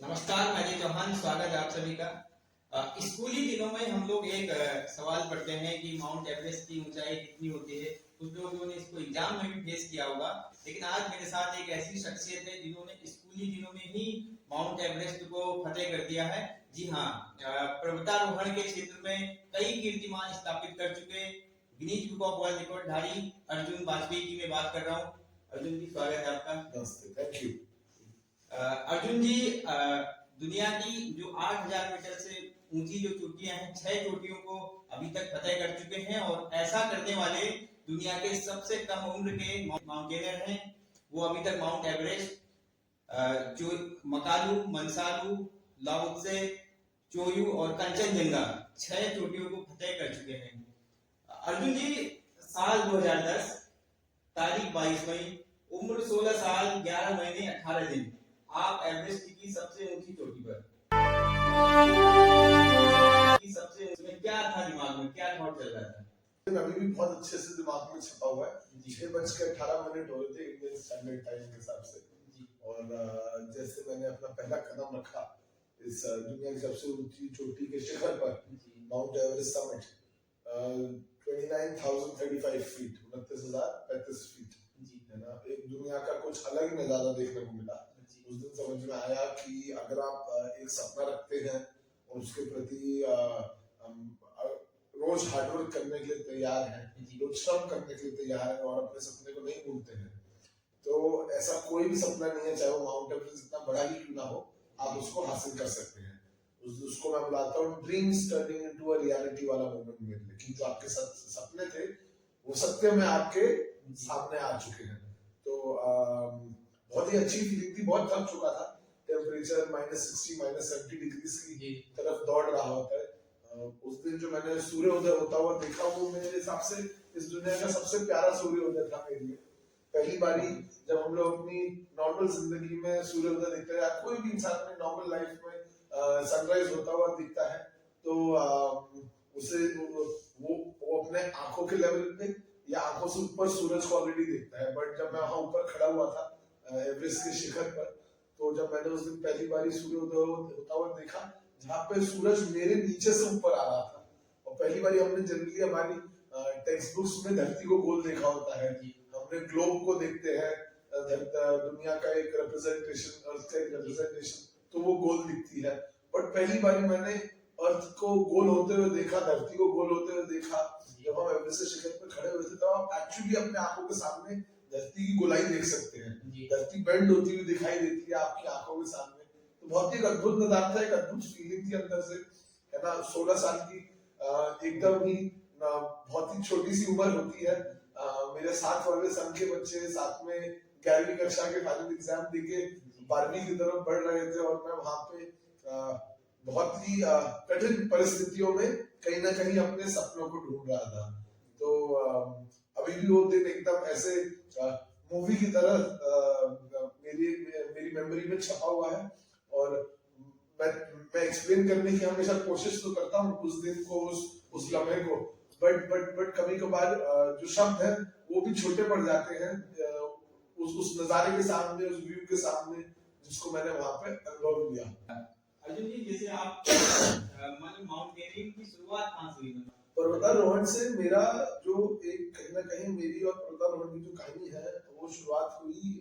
नमस्कार, मैं अजय चौहान, स्वागत है आप सभी का। स्कूली दिनों में हम लोग एक सवाल पढ़ते हैं कि माउंट एवरेस्ट की ऊंचाई कितनी होती है। कुछ लोगों ने इसको एग्जाम में भी फेस किया होगा, लेकिन आज मेरे साथ एक ऐसी शख्सियत है जिन्होंने स्कूली दिनों में ही माउंट एवरेस्ट को फतेह कर दिया है। जी हाँ, पर्वतारोहण के क्षेत्र में कई कीर्तिमान स्थापित कर चुके Guinness book of world record धारी अर्जुन वाजपेयी जी में बात कर रहा हूँ। अर्जुन जी, स्वागत है आपका। नमस्ते, थैंक यू। अर्जुन जी, दुनिया की जो 8000 मीटर से ऊंची जो चोटियां हैं, 6 चोटियों को अभी तक फतेह कर चुके हैं और ऐसा करने वाले दुनिया के सबसे कम उम्र के माउंटेनर हैं। वो अभी तक माउंट एवरेस्ट, जो मकालू, मनसालू, लाओत्से, चोयू और कंचनजंगा 6 चोटियों को फतेह कर चुके हैं। अर्जुन जी, साल 2010, तारीख 22 मई, उम्र 16 साल 11 महीने 18 दिन, आप एवरेस्ट की सबसे ऊंची चोटी पर। सबसे उसमें क्या था दिमाग में, क्या थॉट चल रहा था? अभी भी बहुत अच्छे से दिमाग में छपा हुआ है। 6:18 हो रहे थे इंडियन स्टैंडर्ड टाइम के हिसाब से। और जैसे मैंने अपना पहला कदम रखा इस दुनिया की सबसे ऊंची चोटी के शिखर पर, mount Everest summit, 29,035 feet, 29,035 feet, है ना। एक दुनिया का कुछ अलग ही नजारा देखने को मिला। उस दिन समझ में आया कि अगर आप एक सपना रखते हैं और उसके प्रति रोज हार्डवर्क करने के लिए तैयार हैं, रोज श्रम करने के लिए तैयार हैं और अपने सपने को नहीं भूलते हैं, तो ऐसा कोई भी सपना नहीं है, चाहे वो माउंट एवरेस्ट जितना बड़ा ही क्यों ना हो, आप उसको हासिल कर सकते हैं। उसको मैं बुलाता हूँ dreams turning into a reality वाला मोमेंट मेरे लिए, कि जो आपके सपने थे वो सत्य में आपके सामने आ चुके हैं। तो बहुत ही अच्छी फीलिंग थी। बहुत थक चुका था, टेम्परेचर -60 -70 डिग्री की तरफ दौड़ रहा होता है। उस दिन जो मैंने सूर्योदय होता हुआ देखा, वो मेरे हिसाब से इस दुनिया का सबसे प्यारा सूर्योदय था मेरे लिए। पहली बारी जब हम लोग अपनी नॉर्मल जिंदगी में सूर्योदय देखते हैं, या कोई भी इंसान अपनी नॉर्मल लाइफ में सनराइज होता हुआ दिखता है, तो उसे वो अपने आंखों के लेवल पे या आंखों से ऊपर सूरज को ऑलरेडी देखता है। बट जब मैं वहां ऊपर खड़ा हुआ था एवरेस्ट के शिखर पर, तो जब मैंने उस दिन पहली बारी सूर्योदय होता हुआ देखा, जहाँ पे सूरज मेरे नीचे से ऊपर आ रहा था, और पहली बारी हमने जनरली हमारी टेक्स्ट बुक्स में धरती को गोल देखा होता है, हमने ग्लोब को देखते हैं, दुनिया का एक रिप्रेजेंटेशन, अर्थ का एक रिप्रेजेंटेशन, तो वो गोल दिखती है। बट पहली बारी मैंने अर्थ को गोल होते हुए देखा, धरती को गोल होते हुए देखा। जब हम एवरेस्ट के शिखर पर खड़े हुए थे, तो आप एक्चुअली अपने आंखों के सामने धरती की गोलाई देख सकते हैं। धरती बेंड होती हुई दिखाई देती है आपकी आंखों के सामने। तो बहुत ही अद्भुत नजारा था, एक अद्भुत फीलिंग थी अंदर से, है ना। 16 साल की एकदम ही बहुत ही छोटी सी उम्र होती है। मेरे साथ वाले संघ के बच्चे साथ में 11वीं कक्षा के फाइनल एग्जाम देके 12वीं की तरफ बढ़ रहे थे, और मैं वहां पे बहुत ही कठिन परिस्थितियों में कहीं ना कहीं अपने सपनों को ढूंढ रहा था। तो अभी भी वो दिन एकदम ऐसे मूवी की तरह मेरी मेमोरी में छपा हुआ है। और मैं एक्सप्लेन करने की हमेशा कोशिश तो करता हूँ उस दिन को, उस लम्हे को, बट कभी कभार जो शब्द है वो भी छोटे पड़ जाते हैं उस नजारे के सामने, उस व्यू के सामने, जिसको मैंने वहां पे अनुभव लिया। अर्जुन जी, जैसे आप माउंटेनियरिंग की शुरुआत कहाँ से हुई? पर्वतारोहण से मेरा जो एक कहीं ना कहीं मेरी और पर्वतारोहण की जो कहानी है, वो शुरुआत हुई,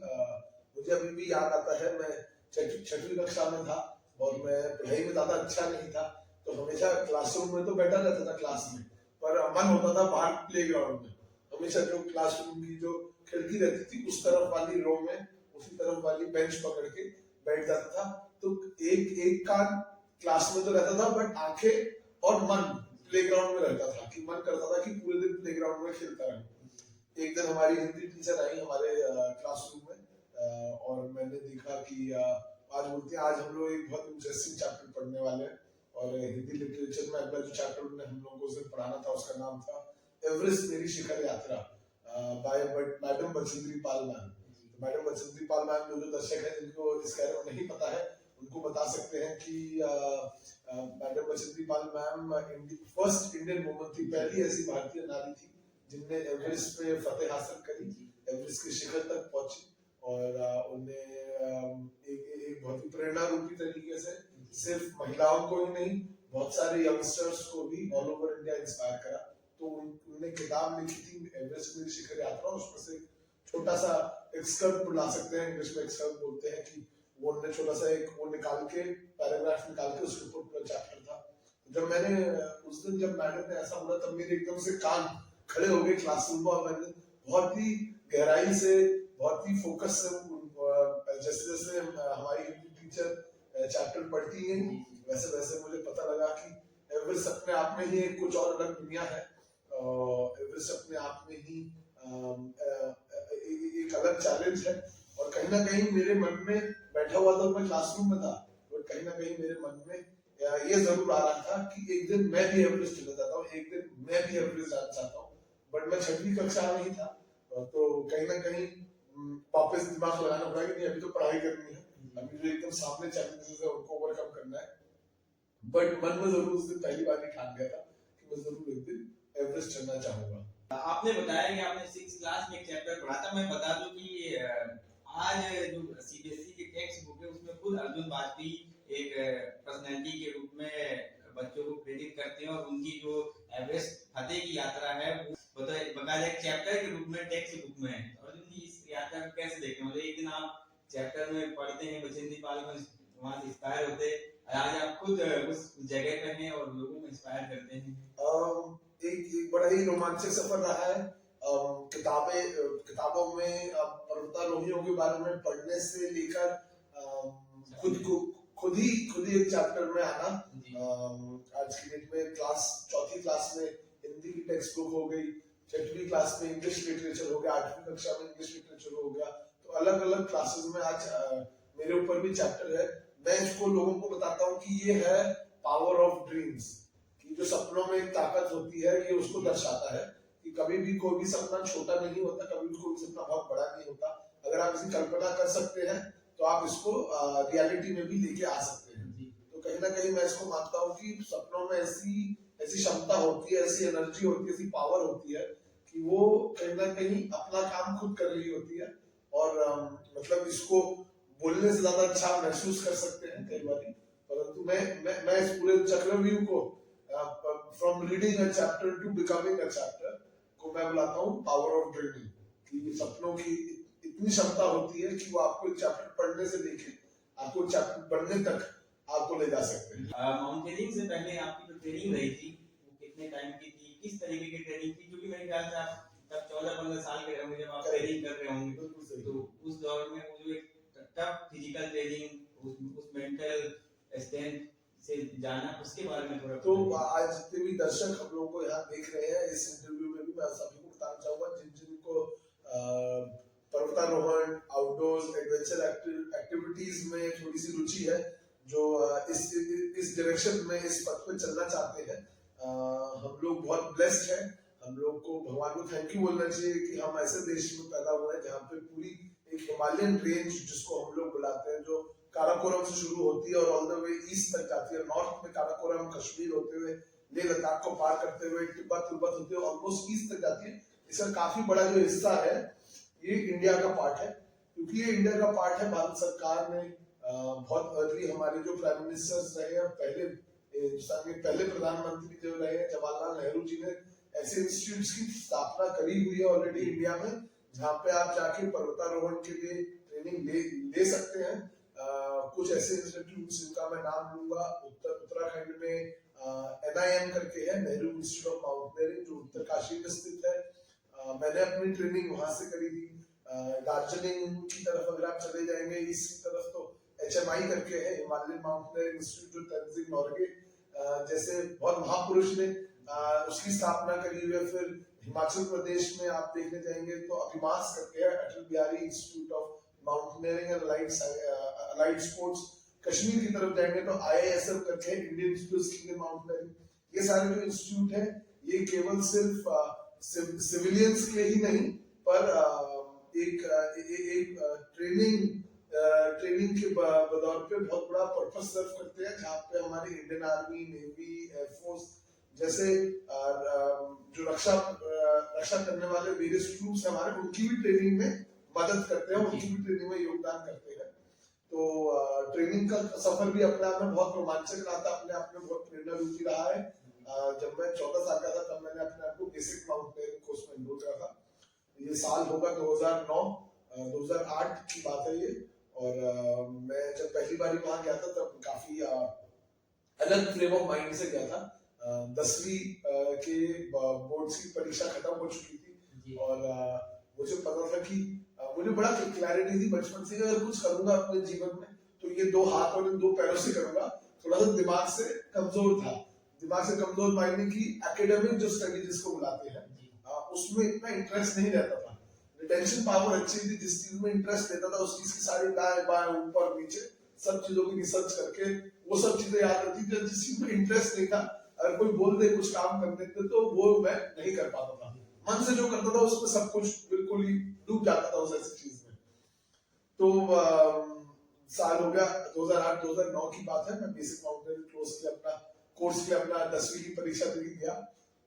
मुझे अभी भी याद आता है। मैं 6वीं कक्षा में था और मैं पढ़ाई में ज्यादा अच्छा नहीं था, तो हमेशा क्लासरूम में तो बैठा रहता था क्लास में, पर मन होता था बाहर प्लेग्राउंड में। हमेशा जो क्लासरूम की जो खिड़की रहती थी उस तरफ वाली रो में, उसी तरफ वाली बेंच पकड़ के बैठ जाता था। तो एक कान क्लास में तो रहता था, बट आंखें और मन प्लेग्राउंड में रहता था, कि मन करता था कि पूरे दिन प्लेग्राउंड में खेलता रहूं। एक दिन हमारी हिंदी टीचर आई हमारे क्लासरूम में, और मैंने देखा कि आज बोलते हैं आज हम लोग एक बहुत इंटरेस्टिंग चैप्टर पढ़ने वाले हैं, और हिंदी लिटरेचर में अगला जो चैप्टर उन्होंने हम लोगों को उस दिन पढ़ाना था, उसका नाम था एवरेस्ट मेरी शिखर यात्रा, bye madam Bachendri Pal ma'am. Madam Bachendri Pal ma'am, जो दर्शक है जिनको इसके बारे में नहीं पता है, उनको बता सकते हैं कि madam Bachendri Pal ma'am first Indian woman थी, पहली ऐसी भारतीय नारी थी जिनने एवरेस्ट पे फतेह हासिल करी, एवरेस्ट के शिखर तक पहुंची, और उन्हें एक बहुत ही प्रेरणा रूपी तरीके से सिर्फ महिलाओं को ही नहीं, बहुत सारे यंगस्टर्स को भी ऑल ओवर इंडिया इंस्पायर करा। तो उन्होंने किताब लिखी थी एवरेस्ट की शिखर यात्रा, उसमें से छोटा सा एक्सकर्ट ला सकते हैं, इंग्लिश में एक्सकर्ट बोलते हैं, कि वो उन्होंने छोटा सा एक वो निकाल के पैराग्राफ निकाल के उसके ऊपर पूरा चैप्टर था। जब मैंने उस दिन जब मैडम ने ऐसा बोला, तब मेरे एकदम से कान खड़े हो गए क्लासरूम में, और मैंने बहुत ही गहराई से, बहुत ही फोकस से, जैसे जैसे हमारी हिंदी टीचर चैप्टर पढ़ती हैं वैसे वैसे मुझे पता लगा कि एवरेस्ट अपने आप में ही एक कुछ और अलग दुनिया है। एवरेस्ट अपने आप में ही एक अलग चैलेंज है। और कहीं ना कहीं मेरे मन में बैठा हुआ था, मैं क्लासरूम में था, और कहीं ना कहीं मेरे मन में ये जरूर आ रहा था कि एक दिन मैं भी एवरेस्ट चला जाता हूँ, एक दिन मैं भी एवरेस्ट जाना चाहता हूँ। बट मैं 6वीं कक्षा में ही था, तो कहीं ना कहीं वापस दिमाग लगाना पड़ा कि नहीं, अभी तो पढ़ाई करनी है, अभी जो एकदम सामने चैलेंजेस है उनको ओवरकम करना है। बट मन में जरूर उस दिन पहली बार ही ठान गया था कि मैं जरूर एक दिन एवरेस्ट चढ़ना चाहूंगा। आपने बताया कि आपने 6th क्लास में एक चैप्टर पढ़ा था। मैं बता दूं कि आज जो सीबीएसई की टेक्स्ट बुक है उसमें खुद अर्जुन वाजपेयी एक पर्सनैलिटी के रूप में बच्चों को प्रेरित करते हैं, और उनकी जो एवरेस्ट फतेह की यात्रा है वो बकायदा एक चैप्टर के रूप में टेक्स्ट बुक में है। अर्जुन जी, इस यात्रा को कैसे देखते हैं? मतलब एक दिन आप चैप्टर में पढ़ते हैं, बचेंद्री पाल को वहां से इंस्पायर होते हैं, आज आप खुद उस जगह पे हैं और लोगों को इंस्पायर करते हैं। एक बड़ा ही रोमांचक सफर रहा है। किताबों में पर्वतारोहियों के बारे में पढ़ने से लेकर खुद ही एक चैप्टर में आना। आज की डेट में चौथी क्लास में हिंदी की टेक्स्ट बुक हो गई, 6वीं क्लास में इंग्लिश लिटरेचर हो गया, 8वीं कक्षा में इंग्लिश लिटरेचर हो गया। तो अलग अलग क्लासेस में आज मेरे ऊपर भी चैप्टर है। मैं इसको लोगों को बताता हूँ कि ये है पावर ऑफ ड्रीम्स, कि जो सपनों में एक ताकत होती है, ये उसको दर्शाता है कि कभी भी कोई भी सपना छोटा नहीं होता, कभी भी कोई सपना बहुत बड़ा नहीं होता। अगर आप इसकी कल्पना कर सकते हैं तो आप इसको रियलिटी में भी लेके आ सकते हैं। तो कहीं ना कहीं मैं इसको मानता हूँ कि सपनों में ऐसी क्षमता होती है, ऐसी एनर्जी होती है, ऐसी पावर होती है कि वो कहीं ना कहीं अपना काम खुद कर रही होती है। और मतलब इसको बोलने से ज्यादा अच्छा महसूस कर सकते हैं कई बार। परंतु मैं इस पूरे चक्रव्यूह को from reading a chapter two becoming a chapter को मैं बुलाता हूँ पावर ऑफ ड्रीमिंग, कि सपनों की इतनी क्षमता होती है कि वो आपको एक चैप्टर पढ़ने से लेके आपको चैप्टर बनने तक आपको ले जा सकते हैं। माउंटेनिंग से पहले आपकी जो ट्रेनिंग रही थी वो कितने टाइम की थी, किस तरीके की ट्रेनिंग थी? क्योंकि मेरे ख्याल से आप तब 14-15 साल के होंगे जब आप ट्रेनिंग कर रहे होंगे, तो उस दौर में वो जो एक टफ फिजिकल ट्रेनिंग, उस मेंटल स्ट्रेंथ से जाना, उसके बारे में थोड़ा। तो आज जितने भी दर्शक हम लोगों को यहाँ देख रहे हैं इस इंटरव्यू में भी मैं सभी को बताना चाहूंगा, जिनको पर्वतारोहण, आउटडोर्स, एडवेंचर एक्टिविटीज में थोड़ी सी रुचि है, जो इस डायरेक्शन में, इस पथ पे चलना चाहते हैं, हम लोग बहुत ब्लेस्ड हैं। हम लोग को भगवान को थैंक यू बोलना चाहिए कि हम ऐसे देश में पैदा हुए हैं जहाँ पे पूरी एक हिमालयन रेंज, जिसको हम लोग बुलाते हैं, जो काराकोरम से शुरू होती है और ऑल द वे ईस्ट तक जाती है। नॉर्थ में काराकोरम, कश्मीर होते हुए लेह लद्दाख को पार करते हुए तिब्बत होते हुए ऑलमोस्ट ईस्ट तक जाती है। इसका काफी बड़ा जो हिस्सा है ये इंडिया का पार्ट है। क्योंकि ये इंडिया का पार्ट है, भारत सरकार ने बहुत अर्ली, हमारे जो प्राइम मिनिस्टर्स रहे हैं, पहले हिंदुस्तान के पहले प्रधानमंत्री जो रहे हैं जवाहरलाल नेहरू जी ने ऐसे इंस्टीट्यूट्स की स्थापना करी हुई है ऑलरेडी इंडिया में, जहाँ पे आप जाके पर्वतारोहण के लिए ट्रेनिंग ले सकते हैं। कुछ ऐसे इंस्टीट्यूट्स जिनका मैं नाम लूंगा, उत्तराखंड में NIM करके है, नेहरू इंस्टीट्यूट ऑफ माउंटेनियरिंग, जो उत्तरकाशी में स्थित है। मैंने अपनी ट्रेनिंग वहां से करी थी। दार्जिलिंग की तरफ अगर आप चले जाएंगे ईस्ट की तरफ, तो HMI करके है, Himalayan mountaineering institute, Tenzing Norgay जैसे बहुत महापुरुष ने उसकी स्थापना करी हुई है। फिर हिमाचल प्रदेश में आप देखने जाएंगे तो अभिमास करके है, Atal Bihari Institute of Mountaineering and Allied Sports. Kashmir की तरफ जाएंगे तो IISM करके है, Indian Institute of Skiing and Mountaineering. ये सारे जो इंस्टीट्यूट है ये केवल सिर्फ सिविलियंस के ही नहीं, पर एक ट्रेनिंग के बदौर पे बहुत बड़ा पर्पस सर्व करते हैं, जहाँ पे हमारी इंडियन आर्मी, नेवी, एयरफोर्स जैसे जो रक्षा करने वाले वेरियस ट्रूप्स हमारे, उनकी भी ट्रेनिंग में मदद करते हैं, उनकी भी ट्रेनिंग में योगदान करते हैं। तो ट्रेनिंग का सफर भी अपने आप में बहुत रोमांचक रहा था, अपने आप में बहुत प्रेरणा रूपी रहा है। जब मैं 14 साल का था तब मैंने अपने आप को बेसिक माउंटेनियरिंग कोर्स में एनरोल करा था। ये साल होगा 2009 2008 की बात है ये। और मैं जब पहली बार वहां गया था तब काफी अलग फ्रेम ऑफ माइंड से गया था। 10वीं के बोर्ड्स की परीक्षा खत्म हो चुकी थी और मुझे पता था कि मुझे बड़ा क्लैरिटी थी बचपन से, अगर कुछ करूंगा अपने जीवन में तो ये 2 हाथ और इन 2 पैरों से करूंगा। थोड़ा सा दिमाग से कमजोर था, दिमाग से कमजोर मायने की एकेडमिक जो स्टडी जिसको बुलाते हैं उसमें इतना इंटरेस्ट नहीं रहता था। रिटेंशन पावर अच्छी थी, जिस चीज में इंटरेस्ट लेता था उस चीज की सारी दाएं बाएं ऊपर नीचे सब चीजों की रिसर्च करके वो सब चीजें याद रहती थी। जिस चीज में इंटरेस्ट नहीं था, अगर कोई बोल दे कुछ काम करने के तो वो मैं नहीं कर पाता था। मन से जो करता था उसमें सब कुछ बिल्कुल ही डूब जाता था उस ऐसी चीज में। तो साल हो गया 2008-2009 की बात है। मैं बेसिक माउंटेनियरिंग कोर्स के अपना 10वीं की परीक्षा देने गया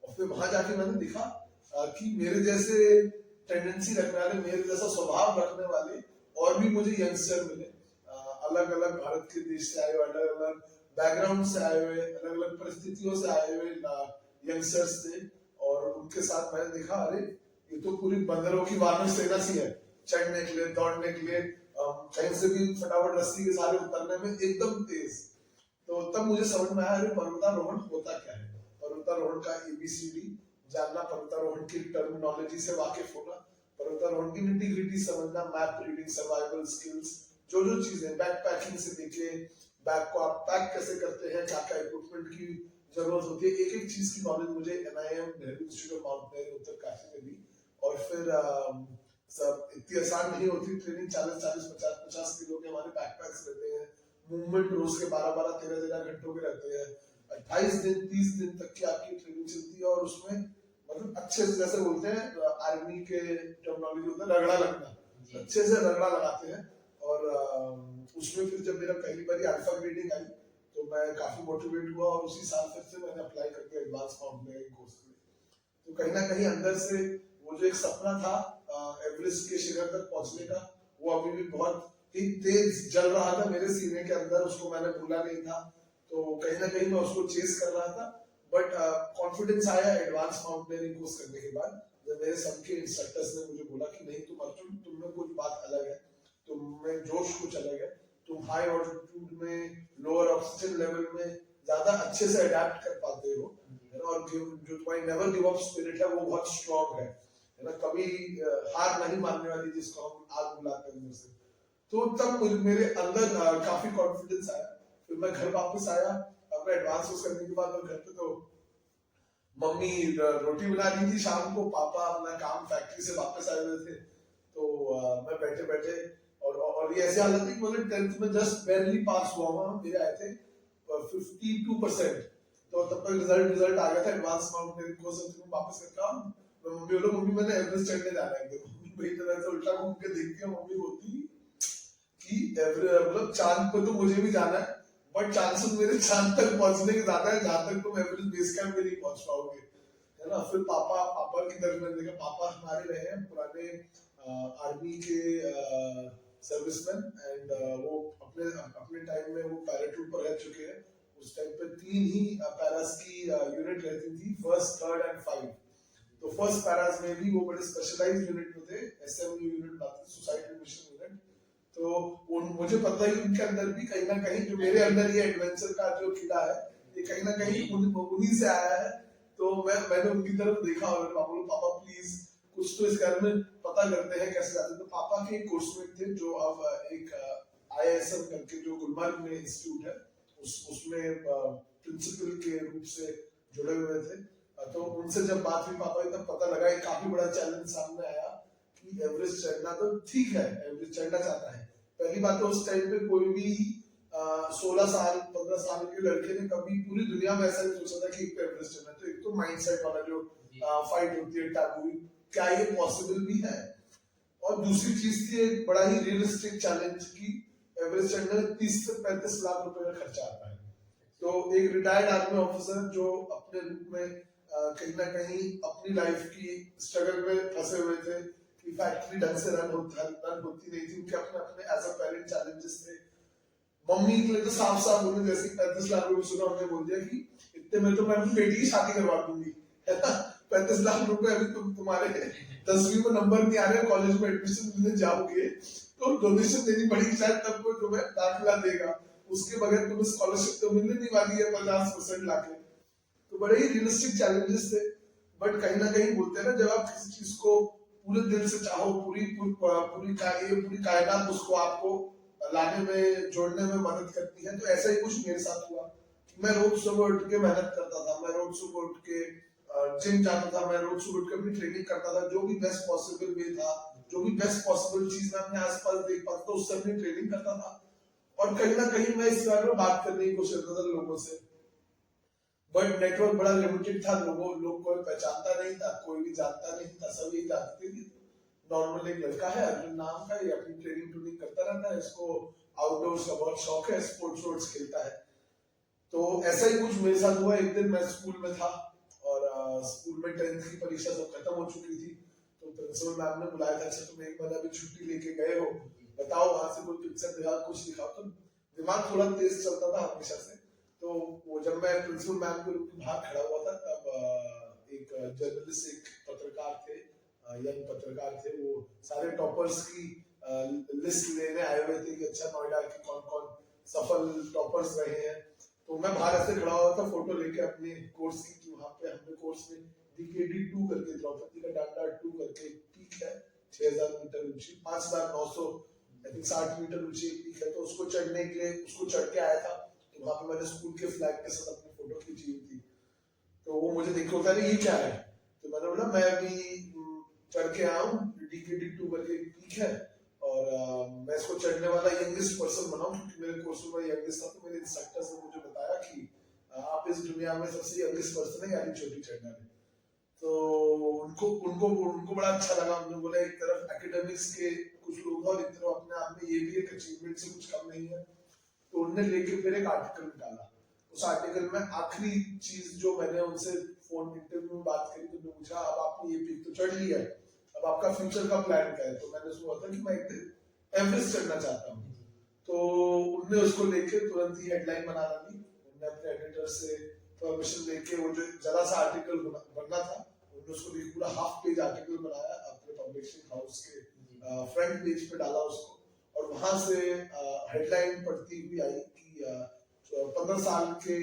और फिर वहां जाके मैंने देखा कि मेरे जैसे टेंडेंसी रखने वाले, मेरे जैसा स्वभाव रखने वाले और भी मुझे यंगस्टर मिले। अलग अलग भारत के देश से आए हुए, अलग अलग बैकग्राउंड से आए हुए, अलग अलग परिस्थितियों से आए हुए यंगस्टर्स थे। और उनके साथ मैंने देखा अरे ये तो पूरी बंदरों की वानर सेना सी है, चढ़ने के लिए दौड़ने के लिए कहीं से भी फटाफट रस्सी के सारे उतरने में एकदम तेज। तो तब मुझे समझ में आया अरे पर्वतारोहण होता क्या है, पर्वतारोहण का ABCD जानना, पर्वतारोहण की टर्मिनोलॉजी से वाकिफ होना, पर्वतारोहण की निटी-ग्रिटी समझना, मैप रीडिंग, सर्वाइवल स्किल्स, जो जो चीजें बैक पैकिंग से लेके बैग को आप पैक कैसे करते हैं, क्या क्या इक्विपमेंट की जरूरत होती है, एक एक चीज की नॉलेज मुझे NIM Nehru institute of mountaineering Uttarkashi में दी। और फिर सब इतनी आसान नहीं होती ट्रेनिंग। 40-50 किलो के हमारे बैकपैक्स रहते हैं, मूवमेंट रोज के 12-12 13-13 घंटों के रहते हैं, 28 दिन 30 दिन तक की आपकी ट्रेनिंग चलती है। और उसमें मतलब अच्छे से, जैसे बोलते हैं आर्मी के टर्मिनोलॉजी होता है रगड़ा लगना, अच्छे से रगड़ा लगाते हैं। और उसमें फिर जब मेरा पहली बार अल्फा ग्रेडिंग आई तो मैं काफी मोटिवेट हुआ और उसी साल फिर से मैंने अप्लाई कर दिया एडवांस माउंटेनियरिंग कोर्स के लिए। तो कहीं ना कहीं अंदर से वो जो एक सपना था एवरेस्ट के शिखर तक पहुंचने का, वो अभी भी बहुत ही तेज जल रहा था मेरे सीने के अंदर, उसको मैंने भूला नहीं था। तो कहीं ना कहीं मैं उसको चेस कर रहा था। बट कॉन्फिडेंस आया एडवांस माउंटेनियरिंग कोर्स करने के बाद, जब मेरे सब के इंस्ट्रक्टर्स ने मुझे बोला कि नहीं तुम अर्जुन, तुम में कुछ बात अलग है, तुम में जोश कुछ अलग है, तुम हाई ऑल्टीट्यूड में लोअर ऑक्सीजन लेवल में ज्यादा अच्छे से अडेप्ट कर पाते हो, और जो तुम्हारी नेवर गिव अप स्पिरिट है वो बहुत स्ट्रांग है ना, कभी हार नहीं मानने वाली, जिसको हम आग बुलाते हैं अंदर से। तो तब मेरे अंदर काफी कॉन्फिडेंस आया। फिर मैं घर वापस आया अपना एडवांस कोर्स करने के बाद, और घर पे तो मम्मी रोटी बना रही थी शाम को, पापा अपना काम फैक्ट्री से वापस आए हुए थे। तो मैं बैठे बैठे और ये ऐसी हालत थी कि मतलब 10th में जस्ट बैरली पास हुआ हूँ, मेरे आए थे 52%। तो तब तक रिजल्ट आ गया था एडवांस माउंटेनियरिंग कोर्स में वापस करता हूँ। तो मम्मी बोलो मम्मी मैंने एवरेस्ट चढ़ने जाना है। मम्मी वही तरह से उल्टा घूम के देखती है, मम्मी बोलती कि मतलब चांद पे तो मुझे भी जाना है, बट चांसेस मेरे चांद तक पहुंचने के ज्यादा है जहां तक तुम एवरेस्ट बेस कैंप में नहीं पहुंच पाओगे, है ना। फिर पापा की तरफ मैंने देखा, पापा हमारे रहे हैं पुराने आर्मी के सर्विसमैन, एंड वो अपने टाइम में वो पैराट्रूपर रह चुके हैं। उस टाइम पे 3 ही पैरास की यूनिट रहती थी, फर्स्ट, थर्ड एंड 5। तो फर्स्ट पैरास में भी वो बड़े स्पेशलाइज्ड यूनिट में थे, SMU यूनिट आती थी, सोसाइटी मिशन यूनिट। तो मुझे पता है कि उनके अंदर भी कहीं ना कहीं जो मेरे अंदर ये एडवेंचर का जो कीड़ा है, ये कहीं ना कहीं उन्हीं से आया है। तो मैंने उनकी तरफ देखा और पापा प्लीज कुछ तो इस घर में पता करते हैं कैसे जाते हैं। तो पापा के एक कोर्समेट थे जो अब एक IISM करके जो गुलमर्ग में इंस्टीट्यूट है, उसमें प्रिंसिपल के रूप से जुड़े हुए थे। तो उनसे जब बात हुई पापा की, तब पता लगा एक काफी बड़ा चैलेंज सामने आया कि एवरेस्ट चढ़ना तो ठीक है, एवरेस्ट चढ़ना चाहता है। पहली बात तो उस टाइम पे कोई भी 16 साल 15 साल के लड़के ने कभी पूरी दुनिया में ऐसा नहीं सोचा था कि एवरेस्ट चढ़ना। तो एक तो माइंडसेट वाला जो फाइट होती है टैबू, क्या ये पॉसिबल भी है, और दूसरी चीज थी एक बड़ा ही रियलिस्टिक चैलेंज की एवरेस्ट चढ़ने में 30 से 35 लाख रुपए का खर्चा आता है। तो एक रिटायर्ड आर्मी ऑफिसर जो अपने रूप में कहीं ना कहीं अपनी लाइफ की स्ट्रगल में फंसे हुए थे कि फैक्ट्री ढंग से रन होती नहीं थी, उनके अपने अपने एज अ पेरेंट चैलेंजेस थे। मम्मी के लिए तो साफ साफ बोले, जैसे 35 लाख रुपए सुना, उन्होंने बोल दिया कि इतने में तो मैं अपनी बेटी की शादी करवा दूंगी, है ना। 35 लाख रुपए, अभी तुम्हारे 10वीं में नंबर नहीं आ रहे, कॉलेज में एडमिशन लेने जाओगे तो डोनेशन देनी पड़ेगी, शायद तब कोई तुम्हें दाखिला देगा, उसके बगैर तुम्हें स्कॉलरशिप तो मिलने नहीं वाली है 50% लाके। तो बड़े ही रियलिस्टिक चैलेंजेस थे। बट कहीं ना कहीं बोलते हैं ना, जब आप किसी चीज को पूरे दिल से चाहो, पूरी कायनात उसको आपको लाने में, जोड़ने में मदद करती है। तो ऐसा ही कुछ मेरे साथ हुआ। मैं रोज सुबह उठ के मेहनत करता था, मैं रोज सुबह उठ के जिम जाता था, मैं रोज सुबह उठ के अपनी ट्रेनिंग करता था, जो भी बेस्ट पॉसिबल वे था, जो भी बेस्ट पॉसिबल चीज मैं अपने आसपास देख पाता था, उससे अपनी ट्रेनिंग करता था। और कहीं ना कहीं मैं इस बारे में बात करने की कोशिश करता था लोगों से, बट नेटवर्क बड़ा लिमिटेड था, लोग कोई पहचानता नहीं था, कोई भी जानता नहीं था, सब यही जानते थे कि नॉर्मल एक लड़का है अर्जुन नाम का, ये अपनी ट्रेनिंग करता रहता है, इसको आउटडोर्स का बहुत शौक है, स्पोर्ट्स खेलता है। तो ऐसा ही कुछ मेरे साथ हुआ। एक दिन मैं स्कूल में था और स्कूल में 10th की परीक्षा सब खत्म हो चुकी थी, तो प्रिंसिपल मैम ने बुलाया था, अच्छा तुम एक महीना अभी छुट्टी लेके गए हो, बताओ वहां से कोई पिक्चर दिखा, कुछ दिखाओ। तो दिमाग थोड़ा तेज चलता था हमेशा से। तो वो जब मैं प्रिंसिपल मैम के रूम में बाहर खड़ा हुआ था, तब एक जर्नलिस्ट, एक पत्रकार थे, यंग पत्रकार थे, वो सारे टॉपर्स की लिस्ट लेने आए हुए थे कि अच्छा नोएडा के कौन कौन सफल टॉपर्स रहे हैं। तो मैं बाहर ऐसे खड़ा हुआ था फोटो लेके अपने कोर्स की, कि वहां पे हमने कोर्स में DKD 2 करके, द्रौपदी का डांडा 2 करके पीक है 6000 मीटर ऊंची, 5900 आई थिंक 60 मीटर ऊंची पीक है। तो उसको चढ़ने के लिए, उसको चढ़ के आया था, तो वहां पे मैंने स्कूल के फ्लैग के साथ अपनी फोटो खींची हुई थी। तो वो मुझे देख के बोलता है ये क्या है, तो मैंने बोला मैं अभी चढ़ के आया हूँ, DKD 2 करके पीक है, और मैं इसको चढ़ने वाला यंगेस्ट पर्सन बना हूँ, क्योंकि मेरे कोर्स में यंगेस्ट था। तो मेरे इंस्ट्रक्टर्स ने मुझे बताया कि आप इस दुनिया में सबसे यंगेस्ट पर्सन है, यानी चोटी चढ़ने में। तो उनको बड़ा अच्छा लगा। उन्होंने बोला एक तरफ एकेडमिक्स के कुछ लोग हैं और एक तरफ अपने आप में ये भी एक अचीवमेंट से कुछ कम नहीं है। तो उन्होंने लेके फिर एक आर्टिकल निकाला। उस आर्टिकल में आखिरी चीज जो मैंने उनसे फोन इंटरव्यू में बात करी, तो पूछा अब आपने ये पीक तो चढ़ लिया है, अब आपका फ्यूचर का प्लान क्या है। तो मैंने उसको बताया कि मैं एक दिन एवरेस्ट चढ़ना चाहता हूँ। तो उनने उसको लेके तुरंत ही हेडलाइन बना दी। उनने अपने एडिटर से परमिशन लेके, वो जो जरा सा आर्टिकल बनना था, उन्होंने उसको लेके पूरा हाफ पेज आर्टिकल बनाया, अपने पब्लिशिंग हाउस के फ्रंट पेज पे डाला उसको, और वहां से हेडलाइन पढ़ती हुई आई कि 15 साल के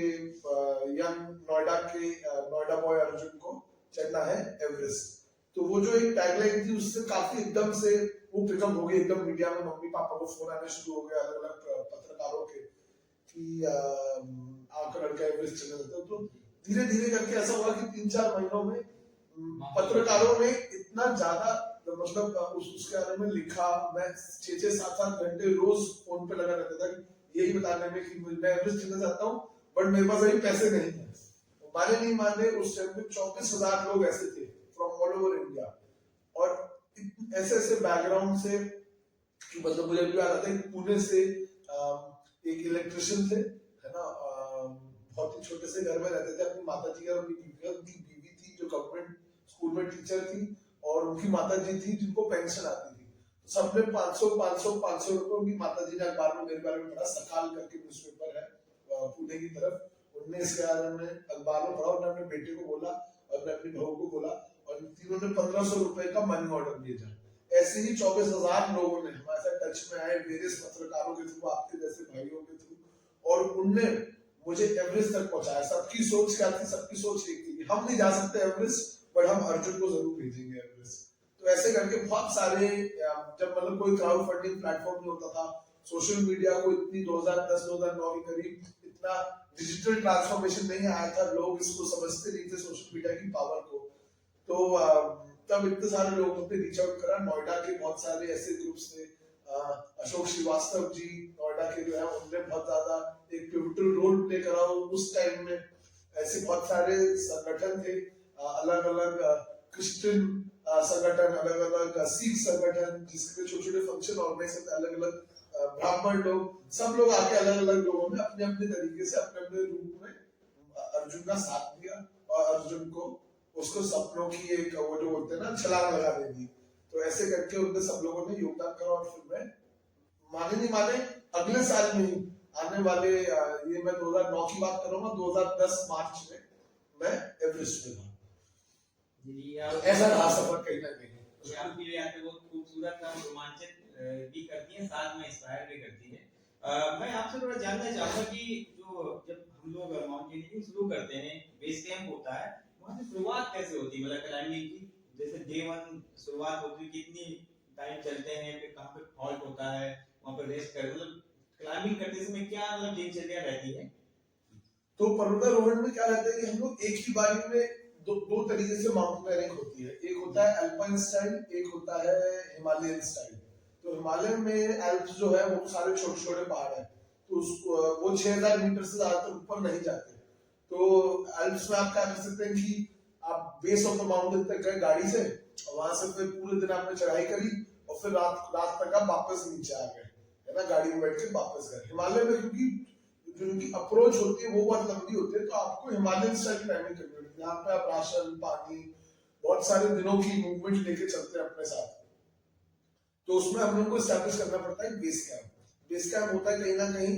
यंग नोएडा बॉय अर्जुन को चढ़ना है एवरेस्ट। तो वो जो एक टैगलाइन थी, उससे काफी एकदम से वो पिकअप हो गई। एकदम मीडिया में मम्मी पापा को फोन आने शुरू हो गए अलग अलग पत्रकारों के कि आपका लड़का एवरेस्ट चढ़ना चाहता है। तो धीरे धीरे करके ऐसा हुआ कि 3-4 महीनों में पत्रकारों ने इतना ज्यादा मतलब उसके बारे में लिखा। मैं 6-7 घंटे रोज फोन पे लगा रहता था यही बताने में कि मैं एवरेस्ट चढ़ना चाहता हूँ, बट मेरे पास अभी पैसे नहीं है। माने नहीं माने, उस टाइम पे 24,000 लोग ऐसे थे फ्रॉम ऑल ओवर इंडिया, और ऐसे ऐसे बैकग्राउंड से कि मतलब मुझे भी याद आता है पुणे से एक इलेक्ट्रिशियन थे, है ना, बहुत ही छोटे से घर में रहते थे। अपनी माता जी और उनकी बीवी थी जो गवर्नमेंट स्कूल में टीचर थी, और उनकी माता जी थी जिनको पेंशन आती थी। तो सबने 500 रुपए उनकी माता जी ने अखबार में मेरे बारे में पढ़ा, सकाल करके न्यूज़पेपर है पुणे की तरफ, उनने इसके बारे में अखबार में पढ़ा। उन्होंने अपने बेटे को बोला और मैं अपनी बहू को बोला, और तीनों ने 1500 रुपए का मनी ऑर्डर भेजा। ऐसे ही 24,000 लोगों ने हमारे साथ टच में आए, वेरियस पत्रकारों के थ्रू, आपके जैसे भाइयों के थ्रू, और उनने मुझे एवरेस्ट तक पहुंचाया। सबकी सोच क्या थी? सबकी सोच एक थी, हम नहीं जा सकते एवरेस्ट, पर हम अर्जुन को जरूर भेजेंगे एवरेस्ट। तो ऐसे करके बहुत सारे, जब मतलब कोई क्राउड फंडिंग प्लेटफॉर्म नहीं होता था, सोशल मीडिया को इतनी 2010-2009 के करीब इतना डिजिटल ट्रांसफॉर्मेशन नहीं आया था, लोग इसको समझते नहीं थे सोशल मीडिया की पावर को। तो तब इतने सारे लोगों ने रीच आउट करा। नोएडा के बहुत सारे ऐसे ग्रुप्स थे, अशोक श्रीवास्तव जी नोएडा के जो है, उन्होंने बहुत ज्यादा एक पिवटल रोल प्ले करा उस टाइम में। ऐसे बहुत सारे संगठन थे, अलग अलग क्रिश्चियन संगठन, अलग अलग सिख संगठन, जिसके छोटे छोटे फंक्शन ऑर्गेनाइज करते, अलग अलग ब्राह्मण लोग, सब लोग आके अलग अलग लोगों ने अपने अपने तरीके से अपने अपने रूप में अर्जुन का साथ दिया, और अर्जुन को उसको सपनों की एक वो जो बोलते हैं ना छलांग लगा देगी। तो ऐसे करके उनने सब लोगों ने योगदान करा और फिर मैं माने नहीं माने अगले साल में ही आने वाले ये मैं 2009 की बात कर रहा हूँ, 2010 मार्च में मैं एवरेस्ट में था। ऐसा रहा सफर कहीं ना कहीं। आपकी यात्रा बहुत खूबसूरत और रोमांचित भी करती है, साथ में इंस्पायर भी करती है। मैं आपसे थोड़ा जानना चाहूंगा कि जो जब हम लोग माउंटेनियरिंग शुरू करते हैं, बेस कैंप होता है, वहाँ से शुरुआत कैसे होती है, मतलब क्लाइंबिंग की? जैसे डे 1 शुरुआत होती है, कितनी टाइम चलते हैं, फिर कहाँ पे हॉल्ट होता है, वहाँ पर रेस्ट कर, मतलब क्लाइंबिंग करते समय क्या मतलब दिनचर्या रहती है? तो पर्वतारोहण में क्या रहता है कि हम लोग एक ही बारी में दो तरीके से माउंटेनियरिंग होती है। एक होता है अल्पाइन स्टाइल, एक होता है हिमालयन स्टाइल। तो हिमालय में एल्प्स जो है वो सारे छोटे छोटे पहाड़ है, तो उसको वो 6000 मीटर से ज्यादा ऊपर नहीं जाते। तो एल्प्स में आप क्या कर सकते हैं कि आप बेस ऑफ द माउंटेन तक गए गाड़ी से, और वहां से फिर पूरे दिन आपने चढ़ाई करी और फिर रात तक आप वापस नीचे आ गए, है ना, गाड़ी में बैठ के वापस गए। हिमालय में क्योंकि जो उनकी अप्रोच होती है वो बहुत लंबी होती है, तो आपको हिमालयन स्टाइल क्लाइंबिंग करनी होती है। यहाँ पे आप राशन, पानी, बहुत सारे दिनों की मूवमेंट लेके चलते हैं अपने साथ। तो उसमें हम लोग को एस्टैब्लिश करना पड़ता है बेस कैंप। बेस कैंप होता है कहीं ना कहीं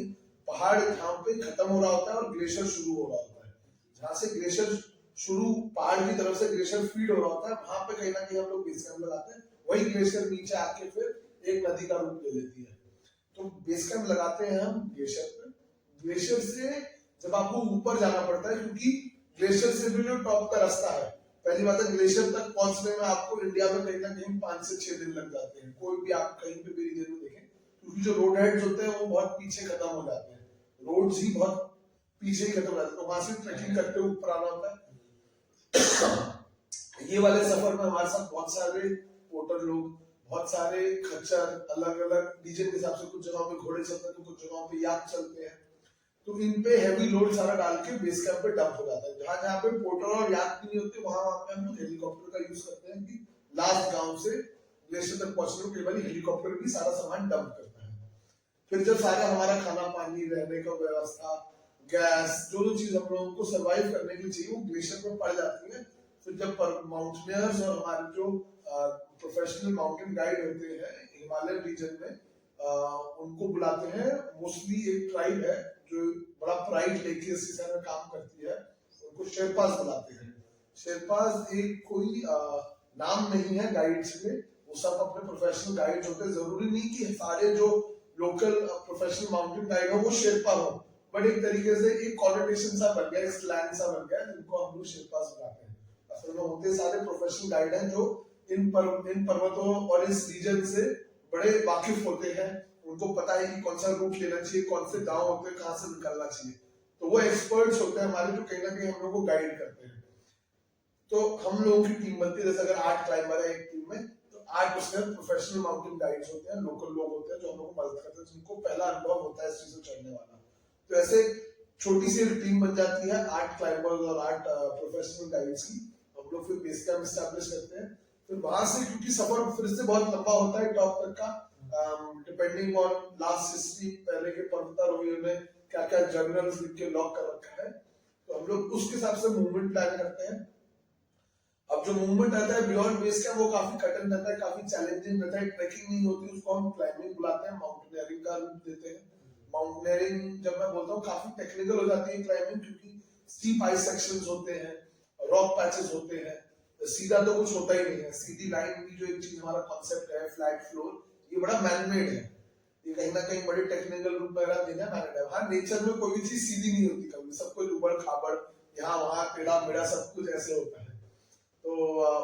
पहाड़ जहाँ पे खत्म हो रहा होता है और ग्लेशियर शुरू हो रहा होता है। जहाँ से ग्लेशियर शुरू, पहाड़ की तरफ से ग्लेशियर फीड हो रहा होता है, वहां पे कहीं ना कहीं हम लोग बेस कैंप लगाते हैं। वही ग्लेशियर नीचे आके फिर एक नदी का रूप ले लेती है। तो बेस कैंप लगाते हैं हम ग्लेशियर पे। ग्लेशियर से जब आपको ऊपर जाना पड़ता है, क्योंकि ग्लेशियर से भी जो टॉप का रास्ता है, पहली बात है ग्लेशियर तक पहुंचने में आपको इंडिया में कहीं ना कहीं 5 से 6 दिन लग जाते हैं, कोई भी आप कहीं पे भी रीजन में देखें, क्योंकि जो रोड हेड्स होते हैं वो बहुत पीछे खत्म हो जाते हैं, रोड्स ही बहुत पीछे ही खत्म हो जाते हैं, तो वहां से ट्रैकिंग करते हुए ऊपर आना होता है। ये वाले सफर में हमारे साथ बहुत सारे पोर्टर लोग, बहुत सारे खच्चर, अलग अलग रीजन के हिसाब से, कुछ जगहों पे घोड़े चलते हैं तो कुछ जगहों पे याक चलते हैं, तो इन पे हैवी लोड सारा डाल के बेस कैंप पे डंप हो जाता है। जहां जहां पे पोर्टर और याक भी नहीं होते, वहां पे हम लोग हेलीकॉप्टर का यूज करते हैं कि लास्ट गांव से ग्लेशियर तक पहुंचने को कई बार हेलीकॉप्टर भी सारा सामान डंप करता है। फिर जब सारा हमारा खाना पानी, रहने का व्यवस्था, गैस, जो जो चीज हम लोगों को सर्वाइव करने के लिए चाहिए वो ग्लेशियर पर पड़ जाती है। फिर जब माउंटेनियर्स और हमारे जो प्रोफेशनल माउंटेन गाइड होते हैं हिमालयन रीजन में, उनको बुलाते हैं। मोस्टली एक ट्राइब है जो बड़ा प्राइड लेके इस हिसाब में काम करती है, उनको शेरपास बुलाते हैं। शेरपास एक कोई नाम नहीं है गाइड्स में, वो सब अपने प्रोफेशनल गाइड्स होते हैं। जरूरी नहीं कि सारे जो लोकल प्रोफेशनल माउंटेन गाइड हो वो शेरपा हो, बट एक तरीके से एक कॉन्नोटेशन सा बन गया, एक स्लैंग सा बन गया, जिनको हम लोग शेरपास बुलाते हैं। असल में होते सारे प्रोफेशनल गाइड हैं जो इन पर्वतों और इस रीजन से बड़े वाकिफ होते हैं, उनको पता है कि कौन सा रूट लेना चाहिए, कौन से गांव होते हैं, कहाँ से निकलना चाहिए। तो वो एक्सपर्ट्स होते हैं हमारे, जो कहीं ना कहीं हम लोग को गाइड करते हैं। तो हम लोगों की टीम बनती है, जैसे अगर 8 क्लाइंबर है एक टीम में, तो 8 उसमें प्रोफेशनल माउंटेन गाइड्स होते हैं, लोकल लोग होते हैं जो हम लोग को मदद करते हैं, जिनको पहला अनुभव होता है इस चीज को चढ़ने वाला। तो ऐसे छोटी सी टीम बन जाती है 8 क्लाइंबर्स और 8 प्रोफेशनल गाइड्स की। हम लोग फिर बेस कैंप एस्टैब्लिश करते हैं। फिर वहां से, क्योंकि सफर फिर से बहुत लंबा होता है टॉप तक का, डिपेंडिंग ऑन लास्ट हिस्ट्री, पहले के पर्वतारोहियों ने क्या क्या जर्नल्स लिख के लॉक कर रखा है, तो हम लोग उसके हिसाब से मूवमेंट प्लान करते हैं। अब जो मूवमेंट रहता है बियॉन्ड बेस कैंप वो काफी कठिन रहता है, काफी चैलेंजिंग रहता है, ट्रैकिंग नहीं होती, उसको हम क्लाइंबिंग बुलाते हैं, माउंटेनियरिंग का रूप देते हैं। माउंटेनियरिंग जब मैं बोलता हूँ काफी टेक्निकल हो जाती है क्लाइंबिंग, क्योंकि स्टीप आइस सेक्शंस होते हैं, रॉक पैचेस होते हैं, सीधा तो कुछ होता ही नहीं है। सीधी लाइन भी जो एक चीज हमारा कॉन्सेप्ट है, फ्लैट फ्लोर, ये बड़ा मैनमेड है, ये कहीं ना कहीं बड़े टेक्निकल रूप में देना मैनेड है। हाँ, नेचर में कोई भी चीज सीधी नहीं होती कभी, सब कुछ उबड़ खाबड़, यहाँ वहाँ टेढ़ा मेढ़ा सब कुछ ऐसे होता है। तो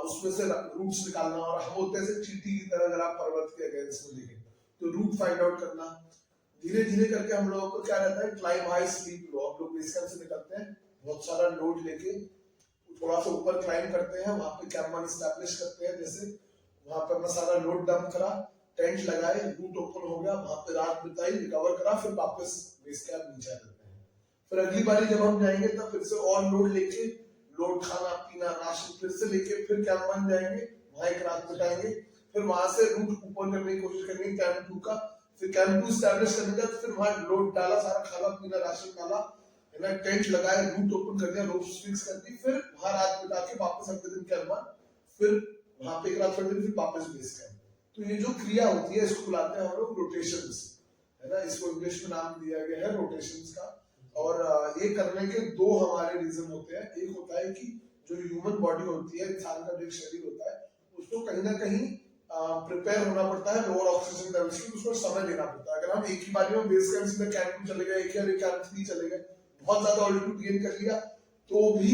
उसमें से रूट्स निकालना, और हम होते हैं चींटी की तरह, अगर आप पर्वत के अगेंस्ट में देखें तो रूट फाइंड आउट करना। धीरे धीरे करके हम लोगों को क्या रहता है, क्लाइम हाई स्लीप लो। हम लोग बेस कैंप से निकलते हैं बहुत सारा लोड लेके, थोड़ा सा ऊपर क्लाइम करते हैं, वहां पे कैंप वन एस्टैब्लिश करते हैं। जैसे वहां पे अपना सारा लोड डंप करा, टेंट लगाए, रूट ओपन हो गया, वहां पे रात बिताई, रिकवर करा, फिर वापस बेस कैंप नीचे आ जाते हैं। फिर अगली बारी जब हम जाएंगे तब फिर से और लोड लेके, लोड खाना पीना राशन फिर से लेके फिर कैंप वन जाएंगे, वहां एक रात बिताएंगे, फिर वहां से रूट ऊपर करने की कोशिश करेंगे कैंप 2 का, फिर कैंप 2 एस्टैब्लिश करने का, फिर वहां लोड डाला, सारा खाना पीना राशन डाला, है ना, टेंट लगाए, रूट ओपन कर दिया, रोप्स फिक्स कर दी, फिर वहां रात बिता के वापस अगले दिन कैंप वन, फिर वहां पे एक रात पढ़ते फिर वापस बेस कैंप। तो ये जो क्रिया होती है इसको बुलाते हैं हम लोग रोटेशंस, है ना, इसको इंग्लिश में नाम दिया गया है रोटेशंस का। और ये करने के दो हमारे रीजन होते हैं। एक होता है कि जो ह्यूमन बॉडी होती है, इंसान का जो शरीर होता है, उसको कहीं ना कहीं प्रिपेयर होना पड़ता है लोअर ऑक्सीजन लेवल्स की, उसको समय देना पड़ता है। अगर हम एक ही बार में बेस कैंप सीधे कैंप 2 चले गए, एक या कैंप 3 चले गए, बहुत ज्यादा ऑल्टीट्यूड गेन कर लिया, तो भी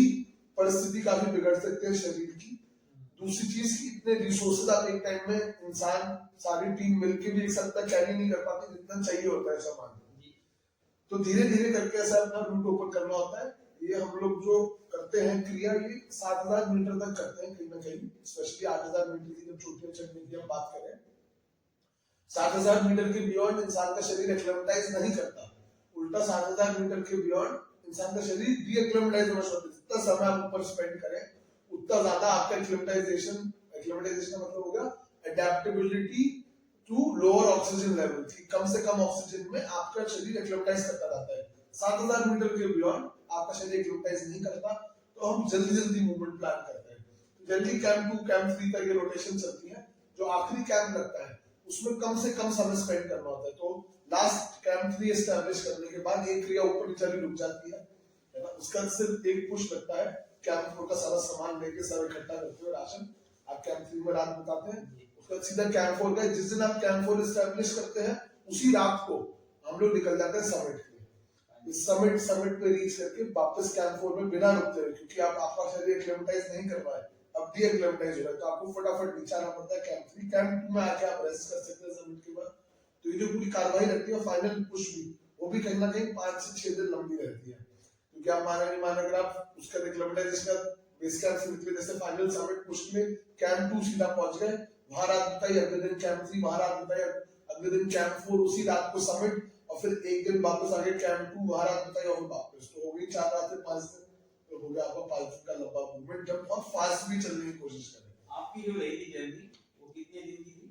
परिस्थिति काफी बिगड़ सकती है शरीर की। दूसरी चीज की इतने रिसोर्सेज आप एक टाइम में इंसान सारी टीम मिलकर भी एक साथ कैरी नहीं कर पाती जितना चाहिए होता है सामान। तो धीरे धीरे करके ऐसा अपना रूट ओपन करना होता है। ये हम लोग जो करते हैं क्रिया, ये 7000 मीटर तक करते हैं कहीं ना कहीं, स्पेशली 8000 मीटर की जब चोटियां चढ़ने की हम बात करें। 7000 मीटर के बियॉन्ड इंसान का शरीर एक्लेमेटाइज नहीं करता, उल्टा 7000 मीटर के बियॉन्ड इंसान का शरीर डी एक्लेमेटाइज होना शुरू होता है। जितना समय आप ऊपर स्पेंड करें उतना ज्यादा आपका एक्लेमेटाइजेशन का मतलब होगा adaptability to lower oxygen level, की कम से कम ऑक्सीजन में आपका शरीर एक्लेमेटाइज करता रहता है। 7000 मीटर के बियॉन्ड आपका शरीर एक्लेमेटाइज नहीं करता, तो हम जल्दी जल्दी मूवमेंट प्लान करते हैं। तो जल्दी कैंप 2 कैंप 3 तक ये रोटेशन चलती है। जो आखिरी कैंप लगता है उसमें कम से कम समय स्पेंड करना होता है। तो लास्ट कैंप 3 एस्टैब्लिश करने के बाद एक क्रिया ऊपर नीचे रुक जाती है ना, उसका सिर्फ एक पुश लगता है। कैंप 4 का सारा सामान लेके सब इकट्ठा करते हुए राशन आप कैंप 3 में रात बिताते हैं, उसका सीधा कैंप 4 का, जिस दिन आप कैंप 4 एस्टैब्लिश करते हैं उसी रात को हम लोग निकल जाते हैं समिट के लिए। इस समिट पे रीच करके वापस कैंप 4 में बिना रुकते हुए, क्योंकि आप आपका शरीर एक्लेमेटाइज नहीं कर पाए, अब डी एक्लेमेटाइज हो रहा है, तो आपको फटाफट नीचे आना पड़ता है कैंप 3। कैंप 2 में आके आप रेस्ट कर सकते हैं समिट के बाद। तो ये जो पूरी कार्रवाई रहती है, फाइनल पुश भी, वो भी कहीं ना कहीं 5 से 6 दिन लंबी रहती है। क्योंकि आप माना नहीं माना, अगर आप उसका एक्लेमेटाइजेशन का बेस कैंप से निकले, जैसे फाइनल समिट पुश में कैंप 2 सीधा पहुंच गए, वहां रात बिताई, अगले दिन कैंप 3 वहां रात बिताई, अगले दिन कैंप 4 उसी रात को समिट, और फिर एक दिन वापस आगे कैंप 2 वहां रात बिताई और वापस। तो हो गई 4 रात से 5 दिन, तो हो गया आपका 5 दिन का लंबा मूवमेंट, जब बहुत फास्ट भी चलने की कोशिश करें। आपकी जो रही थी जर्नी वो कितने दिन की थी?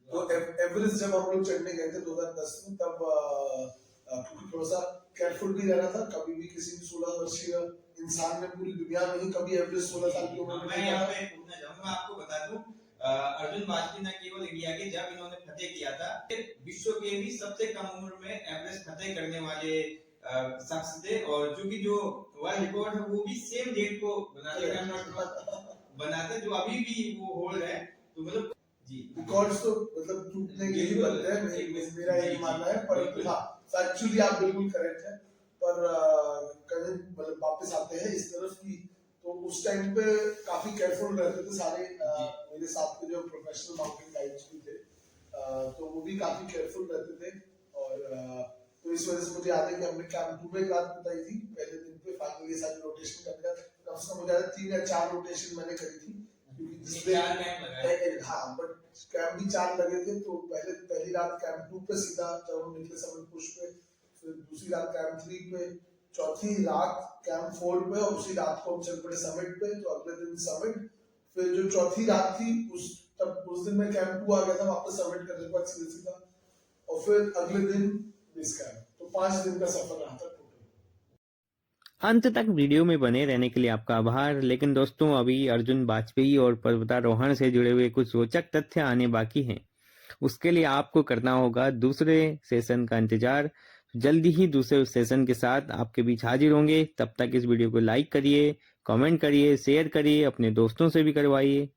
तो एवरेस्ट जब हम लोग चढ़ने गए थे 2010 में, तब क्योंकि थोड़ा सा केयरफुल भी रहना था, कभी भी किसी भी 16 वर्षीय इंसान ने पूरी दुनिया में ही कभी एवरेस्ट 16 साल की उम्र में मैं यहाँ पे पूछना चाहूंगा, मैं आपको बता दूं, अर्जुन वाजपेयी न केवल इंडिया के, जब इन्होंने फतेह किया था, विश्व के भी सबसे कम उम्र में एवरेस्ट फतेह करने वाले शख्स थे। और जो वर्ल्ड रिकॉर्ड है वो भी सेम डेट को बनाते जो अभी भी वो होल्ड है। तो मतलब जी, रिकॉर्ड्स तो मतलब टूटने के ही बनते हैं, मेरा ये मानना है। पर हाँ, एक्चुअली आप बिल्कुल करेक्ट है। पर कहीं मतलब वापस आते हैं इस तरफ की, तो उस टाइम पे काफी केयरफुल रहते थे सारे मेरे साथ के जो प्रोफेशनल माउंटेन गाइड्स भी थे, तो वो भी काफी केयरफुल रहते थे। और तो इस वजह से मुझे याद है कि हमने कैंप 2 में एक रात बिताई थी, पहले दिन पे फाइनली ये सारी रोटेशन करने का कम से कम मुझे 3 या 4 रोटेशन मैंने करी थी, क्योंकि हाँ, बट कैंप भी 4 लगे थे। तो पहली रात कैंप 2 पे सीधा जब हम निकले समिट पुश पे, फिर दूसरी रात कैंप 3 पे, चौथी रात कैंप 4 पे, और उसी रात को हम चल पड़े समिट पे। तो अगले दिन समिट, फिर जो चौथी रात थी उस दिन में कैंप 2 आ गया था वापस समिट करने के बाद सीधा, और फिर अगले दिन बेस कैंप। तो 5 दिन का सफर रहा था। अंत तक वीडियो में बने रहने के लिए आपका आभार। लेकिन दोस्तों, अभी अर्जुन वाजपेयी और पर्वतारोहण से जुड़े हुए कुछ रोचक तथ्य आने बाकी हैं। उसके लिए आपको करना होगा दूसरे सेशन का इंतजार। जल्दी ही दूसरे सेशन के साथ आपके बीच हाजिर होंगे। तब तक इस वीडियो को लाइक करिए, कमेंट करिए, शेयर करिए, अपने दोस्तों से भी करवाइए।